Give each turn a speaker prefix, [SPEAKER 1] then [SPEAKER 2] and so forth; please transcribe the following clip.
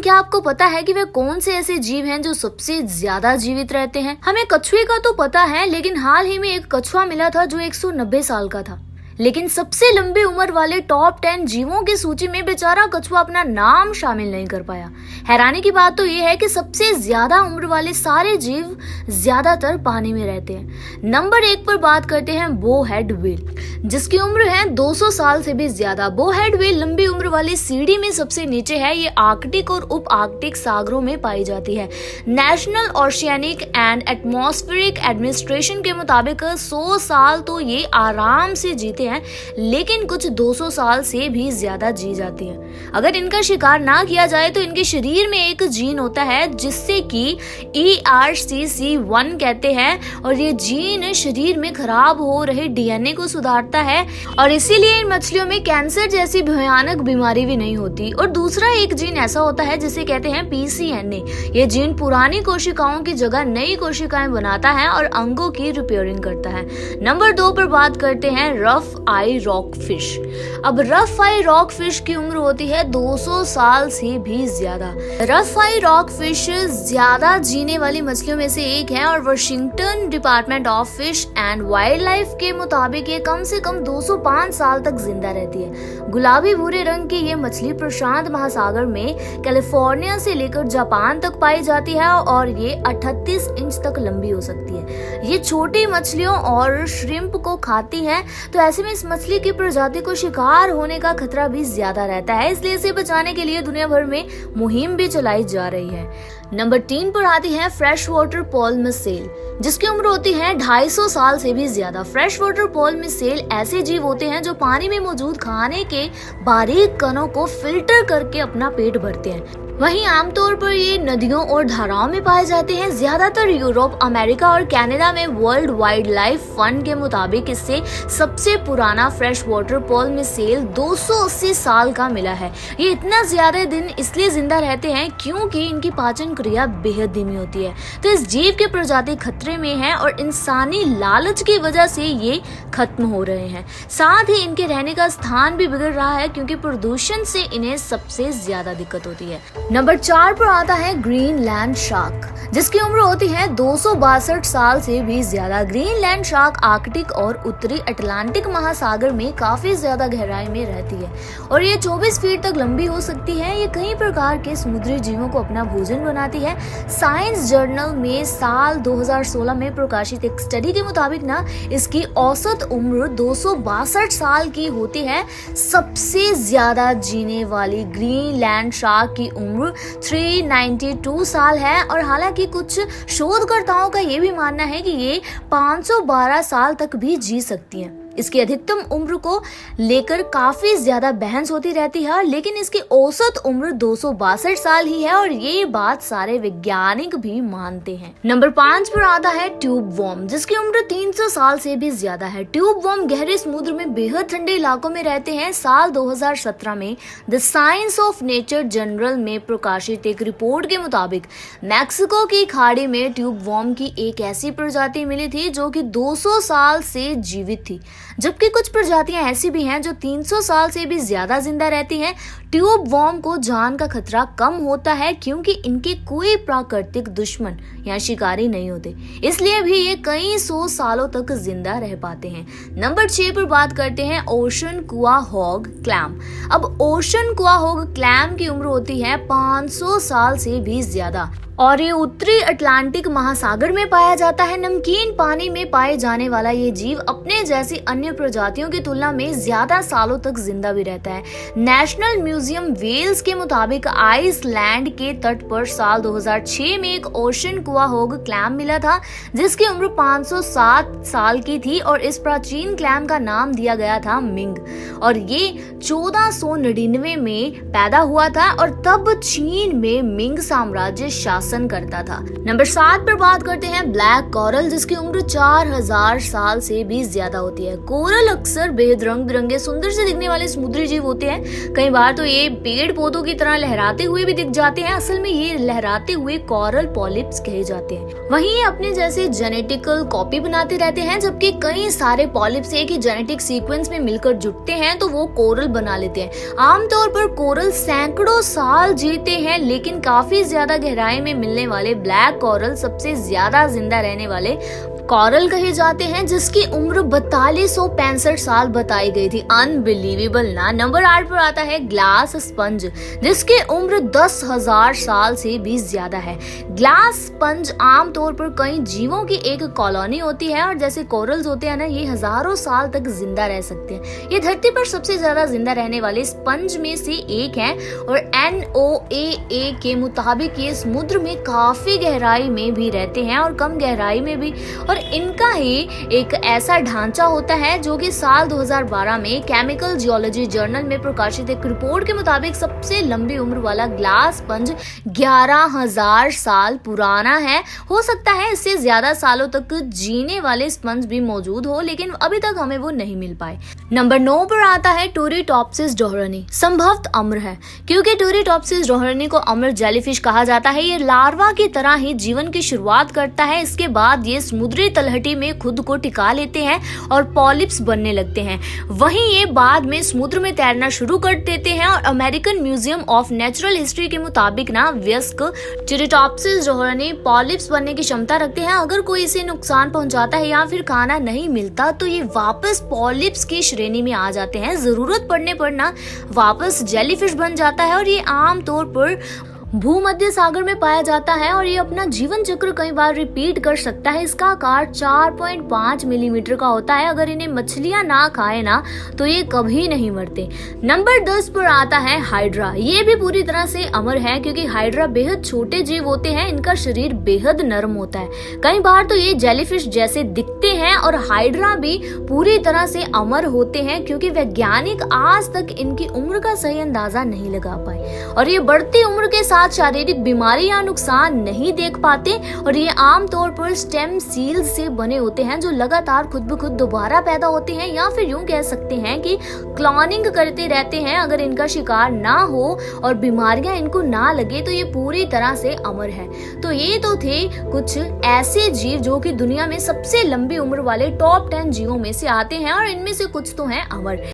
[SPEAKER 1] क्या आपको पता है कि वे कौन से ऐसे जीव हैं जो सबसे ज्यादा जीवित रहते हैं? हमें कछुए का तो पता है, लेकिन हाल ही में एक कछुआ मिला था जो 190 साल का था। लेकिन सबसे लंबी उम्र वाले टॉप 10 जीवों की सूची में बेचारा कछुआ अपना नाम शामिल नहीं कर पाया। हैरानी की बात तो ये है कि सबसे ज्यादा उम्र वाले सारे जीव ज्यादातर पानी में रहते हैं। नंबर 1 पर बात करते हैं बो हेड व्हेल, जिसकी उम्र है 200 साल से भी ज्यादा। बो हेड व्हेल लंबी उम्र वाली सीढ़ी में सबसे नीचे है। ये आर्कटिक और उप आर्कटिक सागरों में पाई जाती है। National oceanic and atmospheric administration के मुताबिक 100 साल तो ये आराम से जीते हैं, लेकिन कुछ 200 साल से भी ज्यादा जी जाती है। अगर इनका शिकार ना किया जाए तो इनके शरीर में एक जीन होता है जिससे कि ERCC1 कहते हैं, और ये जीन शरीर में खराब हो रहे DNA को सुधारता है, और इसीलिए इन मछलियों में कैंसर जैसी भयानक बीमारी भी नहीं होती। और दूसरा एक जीन ऐसा होता है जिसे कहते हैं PCNA। ये जीन पुरानी कोशिकाओं की जगह नई कोशिकाएं बनाता है और अंगों की रिपेयरिंग करता है। नंबर 2 पर बात करते हैं रफ आई रॉक फिश। अब रफ आई रॉक फिश की उम्र होती है 200 साल से भी ज्यादा। रफ आई रॉक फिश ज्यादा जीने वाली मछलियों में से एक है, और Washington department of fish and wild life के मुताबिक ये कम से कम 205 साल तक जिंदा रहती है। गुलाबी भूरे रंग की ये मछली प्रशांत महासागर में कैलिफोर्निया से लेकर जापान तक पाई जाती है, और ये 38 इंच तक लंबी हो सकती है। ये छोटी मछलियों और श्रिम्प को खाती है, तो ऐसे में इस मछली की प्रजाति को शिकार होने का खतरा भी ज्यादा रहता है। इसलिए इसे बचाने के लिए दुनिया भर में मुहिम भी चलाई जा रही है। नंबर 3 पर आती है फ्रेश वाटर पॉल्म सेल, जिसकी उम्र होती है 250 साल से भी ज्यादा। फ्रेश वाटर पॉल्म सेल ऐसे जीव होते हैं जो पानी में मौजूद खाने के बारीक कणों को फिल्टर करके अपना पेट भरते हैं। वहीं आमतौर पर ये नदियों और धाराओं में पाए जाते हैं। ज्यादातर यूरोप, अमेरिका और कनाडा में वर्ल्ड वाइल्ड लाइफ फंड के मुताबिक इससे सबसे पुराना फ्रेश वाटर पॉल्म सेल 280 साल का मिला है। ये इतना ज्यादा दिन इसलिए जिंदा रहते हैं क्योंकि इनकी पाचन क्रिया बेहद धीमी होती है। तो इस जीव की प्रजाति खतरे में है और इंसानी लालच की वजह से ये खत्म हो रहे हैं। साथ ही इनके रहने का स्थान भी बिगड़ रहा है क्योंकि प्रदूषण से इन्हें सबसे ज्यादा दिक्कत होती है। नंबर 4 पर आता है ग्रीनलैंड शार्क, जिसकी उम्र होती है 262 साल से भी ज्यादा। ग्रीनलैंड शार्क आर्कटिक और उत्तरी अटलांटिक महासागर में काफी ज्यादा गहराई में रहती है, और ये 24 फीट तक लंबी हो सकती है। ये कई प्रकार के समुद्री जीवों को अपना भोजन बनाती है। साइंस जर्नल में साल 2016 में प्रकाशित एक स्टडी के मुताबिक ना इसकी औसत उम्र 262 साल की होती है। सबसे ज्यादा जीने वाली ग्रीनलैंड शार्क की उम्र 392 साल है, और हालांकि कुछ शोधकर्ताओं का ये भी मानना है कि ये 512 साल तक भी जी सकती हैं। इसकी अधिकतम उम्र को लेकर काफी ज्यादा बहस होती रहती है, लेकिन इसकी औसत उम्र 262 साल ही है, और ये बात सारे वैज्ञानिक भी मानते हैं। नंबर 5 पर आता है ट्यूब वर्म, जिसकी उम्र 300 साल से भी ज्यादा है। ट्यूब वर्म गहरे समुद्र में बेहद ठंडे इलाकों में रहते हैं। साल 2017 में the science of nature journal में प्रकाशित एक रिपोर्ट के मुताबिक मैक्सिको की खाड़ी में ट्यूब वर्म की एक ऐसी प्रजाति मिली थी जो कि 200 साल से जीवित थी, जबकि कुछ प्रजातियां ऐसी भी हैं जो 300 साल से भी ज्यादा जिंदा रहती हैं। ट्यूब वर्म को जान का खतरा कम होता है क्योंकि इनके कोई प्राकृतिक दुश्मन या शिकारी नहीं होते, इसलिए भी ये कई 100 सालों तक जिंदा रह पाते हैं। नंबर 6 पर बात करते हैं ओशन कुआहॉग क्लैम। अब ओशन कुआहॉग क्लैम की उम्र होती है 500 साल से भी ज्यादा, और ये उत्तरी अटलांटिक महासागर में पाया जाता है। नमकीन पानी में पाए जाने वाला ये जीव अपने जैसी अन्य प्रजातियों की तुलना में ज्यादा सालों तक जिंदा भी रहता है। नेशनल म्यूजियम वेल्स के मुताबिक आइसलैंड के तट पर साल 2006 में एक ओशन कुआहॉग क्लैम मिला था, जिसकी उम्र 507 साल की थी, और इस प्राचीन क्लैम का नाम दिया गया था मिंग, और ये 1499 में पैदा हुआ था, और तब चीन में मिंग साम्राज्य शासन करता था। नंबर 7 पर बात करते हैं ब्लैक कोरल, जिसकी उम्र 4000 साल से भी ज्यादा होती है। कोरल अक्सर बेहद रंग बिरंगे सुंदर से दिखने वाले समुद्री जीव होते हैं। कई बार तो ये पेड़ पौधों की तरह लहराते हुए भी दिख जाते हैं, असल में ये लहराते हुए कोरल पॉलिप्स कहे जाते हैं। वहीं ये अपने जैसे जेनेटिकल कॉपी बनाते रहते हैं, जबकि कई सारे पॉलिप्स एक ही जेनेटिक सीक्वेंस में मिलकर जुटते हैं तो वो कोरल बना लेते हैं। आमतौर पर कोरल सैकड़ों साल जीते हैं, लेकिन काफी ज्यादा गहराई में मिलने वाले ब्लैक कोरल सबसे ज्यादा जिंदा रहने वाले कोरल कहे जाते हैं, जिसकी उम्र 4265 साल बताई गई थी। अनबिलीवेबल ना। नंबर 8 पर आता है ग्लास स्पंज, जिसकी उम्र 10,000 साल से भी ज्यादा है। ग्लास स्पंज आमतौर पर कई जीवों की एक कॉलोनी होती है और जैसे कोरल्स होते हैं ना, ये हजारों साल तक जिंदा रह सकते हैं। ये धरती पर सबसे ज्यादा जिंदा रहने वाले स्पंज में से एक है और NOAA के मुताबिक ये समुद्र में काफी गहराई में भी रहते हैं और कम गहराई में भी, और इनका ही एक ऐसा ढांचा होता है जो कि साल 2012 में केमिकल जियोलॉजी जर्नल में प्रकाशित एक रिपोर्ट के मुताबिक सबसे लंबी उम्र वाला ग्लास स्पंज 11,000 साल पुराना है। हो सकता है इससे ज्यादा सालों तक जीने वाले स्पंज भी मौजूद हो, लेकिन अभी तक हमें वो नहीं मिल पाए। नंबर 9 पर आता है टूरीटॉप्सिस डोहरनी। संभवत अम्र है, क्योंकि टूरीटॉप्सिस डोहरनी को अम्र जेलीफिश कहा जाता है। ये लार्वा की तरह ही जीवन की शुरुआत करता है। इसके बाद ये समुद्री तलहटी में खुद को टिका लेते हैं और पॉलिप्स बनने लगते हैं। वहीं ये बाद में समुद्र में तैरना शुरू कर देते हैं और American museum of natural history के मुताबिक ना वयस्क टूरीटॉप्सिस डोहरनी पॉलिप्स बनने की क्षमता रखते हैं। अगर कोई इसे नुकसान पहुंचाता है या फिर खाना नहीं मिलता तो ये वापस पॉलिप्स की श्रेणी में आ जाते हैं। जरूरत पड़ने पर ना वापस जेलीफिश बन जाता है और ये आमतौर पर भूमध्य सागर में पाया जाता है और ये अपना जीवन चक्र कई बार रिपीट कर सकता है। इसका आकार 4.5 मिलीमीटर का होता है। अगर इन्हें मछलियां ना खाए ना तो ये कभी नहीं मरते। नंबर 10 पर आता है हाइड्रा। ये भी पूरी तरह से अमर है, क्योंकि हाइड्रा बेहद छोटे जीव होते हैं। इनका शरीर बेहद नरम होता है। कई बार तो ये जेलीफिश जैसे दिखते हैं और हाइड्रा भी पूरी तरह से अमर होते हैं, क्योंकि वैज्ञानिक आज तक इनकी उम्र का सही अंदाजा नहीं लगा पाए और ये बढ़ती उम्र के साथ शारीरिक बीमारी या नुकसान नहीं देख पाते और ये आमतौर पर स्टेम सेल्स से बने होते हैं जो लगातार खुद ब खुद दोबारा पैदा होते हैं, या फिर यूं कह सकते हैं कि क्लोनिंग करते रहते हैं। अगर इनका शिकार ना हो और बीमारियां इनको ना लगे तो ये पूरी तरह से अमर है। तो ये तो थे कुछ ऐसे जीव जो कि दुनिया में सबसे लंबी उम्र वाले टॉप 10 जीवों में से आते हैं और इनमें से कुछ तो हैं अमर।